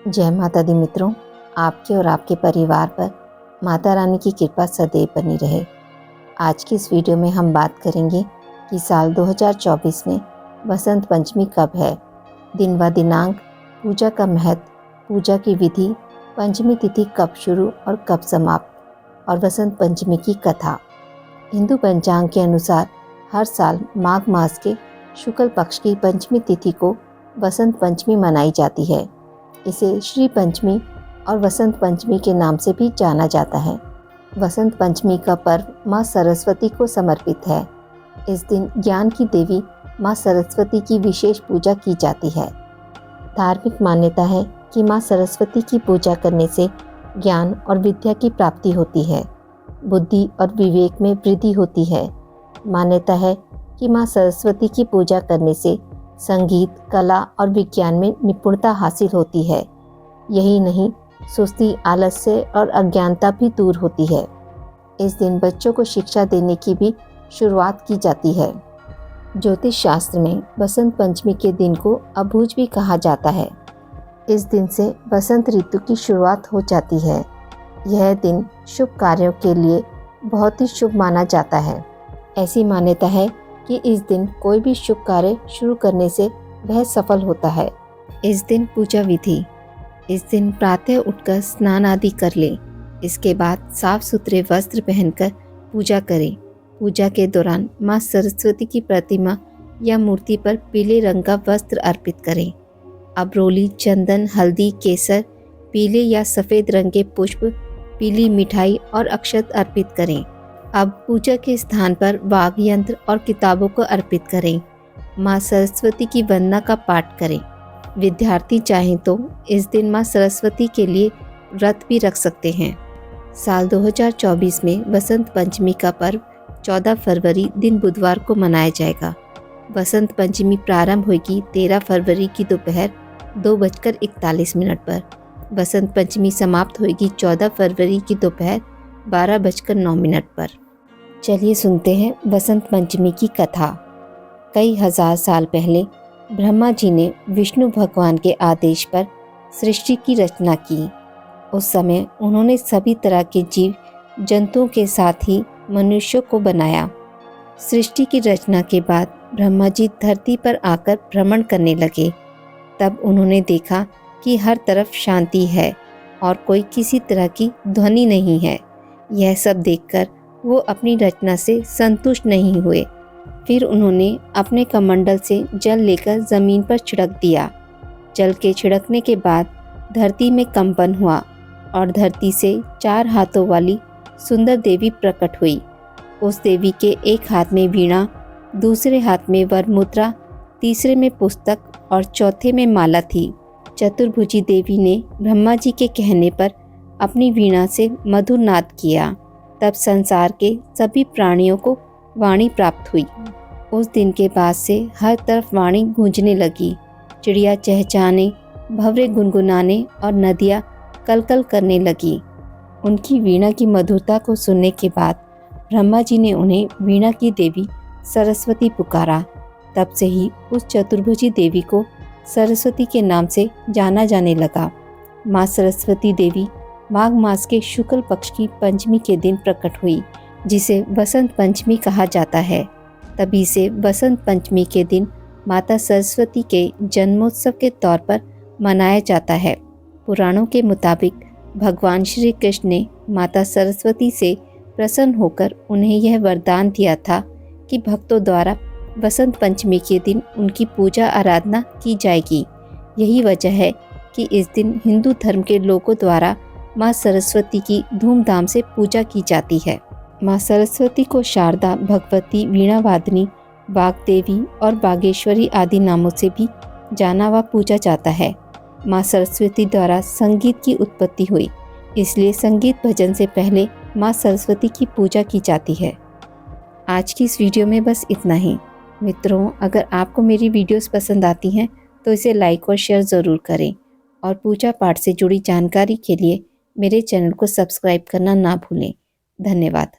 जय माता दी मित्रों, आपके और आपके परिवार पर माता रानी की कृपा सदैव बनी रहे। आज की इस वीडियो में हम बात करेंगे कि साल 2024 में बसंत पंचमी कब है, दिन व दिनांक, पूजा का महत्व, पूजा की विधि, पंचमी तिथि कब शुरू और कब समाप्त और बसंत पंचमी की कथा। हिंदू पंचांग के अनुसार हर साल माघ मास के शुक्ल पक्ष की पंचमी तिथि को बसंत पंचमी मनाई जाती है। इसे श्री पंचमी और वसंत पंचमी के नाम से भी जाना जाता है। वसंत पंचमी का पर्व माँ सरस्वती को समर्पित है। इस दिन ज्ञान की देवी माँ सरस्वती की विशेष पूजा की जाती है। धार्मिक मान्यता है कि माँ सरस्वती की पूजा करने से ज्ञान और विद्या की प्राप्ति होती है, बुद्धि और विवेक में वृद्धि होती है। मान्यता है कि माँ सरस्वती की पूजा करने से संगीत, कला और विज्ञान में निपुणता हासिल होती है। यही नहीं, सुस्ती, आलस्य और अज्ञानता भी दूर होती है। इस दिन बच्चों को शिक्षा देने की भी शुरुआत की जाती है। ज्योतिष शास्त्र में बसंत पंचमी के दिन को अबूझ भी कहा जाता है। इस दिन से बसंत ऋतु की शुरुआत हो जाती है। यह दिन शुभ कार्यों के लिए बहुत ही शुभ माना जाता है। ऐसी मान्यता है कि इस दिन कोई भी शुभ कार्य शुरू करने से वह सफल होता है। इस दिन पूजा विधि: इस दिन प्रातः उठकर स्नान आदि कर लें। इसके बाद साफ सुथरे वस्त्र पहनकर पूजा करें। पूजा के दौरान माँ सरस्वती की प्रतिमा या मूर्ति पर पीले रंग का वस्त्र अर्पित करें। अबरोली, चंदन, हल्दी, केसर, पीले या सफ़ेद रंग के पुष्प, पीली मिठाई और अक्षत अर्पित करें। अब पूजा के स्थान पर वाग यंत्र और किताबों को अर्पित करें। माँ सरस्वती की वंदना का पाठ करें। विद्यार्थी चाहें तो इस दिन माँ सरस्वती के लिए व्रत भी रख सकते हैं। साल 2024 में बसंत पंचमी का पर्व 14 फरवरी दिन बुधवार को मनाया जाएगा। बसंत पंचमी प्रारंभ होगी 13 फरवरी की दोपहर 2:41 पर। बसंत पंचमी समाप्त होगी 14 फरवरी की दोपहर 12:09 पर। चलिए सुनते हैं बसंत पंचमी की कथा। कई हजार साल पहले ब्रह्मा जी ने विष्णु भगवान के आदेश पर सृष्टि की रचना की। उस समय उन्होंने सभी तरह के जीव जंतुओं के साथ ही मनुष्यों को बनाया। सृष्टि की रचना के बाद ब्रह्मा जी धरती पर आकर भ्रमण करने लगे। तब उन्होंने देखा कि हर तरफ शांति है और कोई किसी तरह की ध्वनि नहीं है। यह सब देखकर वो अपनी रचना से संतुष्ट नहीं हुए। फिर उन्होंने अपने कमंडल से जल लेकर ज़मीन पर छिड़क दिया। जल के छिड़कने के बाद धरती में कंपन हुआ और धरती से 4 हाथों वाली सुंदर देवी प्रकट हुई। उस देवी के एक हाथ में वीणा, दूसरे हाथ में वरमुद्रा, तीसरे में पुस्तक और चौथे में माला थी। चतुर्भुजी देवी ने ब्रह्मा जी के कहने पर अपनी वीणा से मधुर नाद किया। तब संसार के सभी प्राणियों को वाणी प्राप्त हुई। उस दिन के बाद से हर तरफ वाणी गूंजने लगी। चिड़िया चहचहाने, भंवरे गुनगुनाने और नदियाँ कलकल करने लगी। उनकी वीणा की मधुरता को सुनने के बाद ब्रह्मा जी ने उन्हें वीणा की देवी सरस्वती पुकारा। तब से ही उस चतुर्भुजी देवी को सरस्वती के नाम से जाना जाने लगा। माँ सरस्वती देवी माघ मास के शुक्ल पक्ष की पंचमी के दिन प्रकट हुई, जिसे बसंत पंचमी कहा जाता है। तभी से बसंत पंचमी के दिन माता सरस्वती के जन्मोत्सव के तौर पर मनाया जाता है। पुराणों के मुताबिक भगवान श्री कृष्ण ने माता सरस्वती से प्रसन्न होकर उन्हें यह वरदान दिया था कि भक्तों द्वारा बसंत पंचमी के दिन उनकी पूजा आराधना की जाएगी। यही वजह है कि इस दिन हिंदू धर्म के लोगों द्वारा माँ सरस्वती की धूमधाम से पूजा की जाती है। माँ सरस्वती को शारदा, भगवती, वीणावादिनी, वाग्देवी और बागेश्वरी आदि नामों से भी जाना व पूजा जाता है। माँ सरस्वती द्वारा संगीत की उत्पत्ति हुई, इसलिए संगीत भजन से पहले माँ सरस्वती की पूजा की जाती है। आज की इस वीडियो में बस इतना ही। मित्रों, अगर आपको मेरी वीडियोस पसंद आती हैं तो इसे लाइक और शेयर ज़रूर करें और पूजा पाठ से जुड़ी जानकारी के लिए मेरे चैनल को सब्सक्राइब करना ना भूलें। धन्यवाद।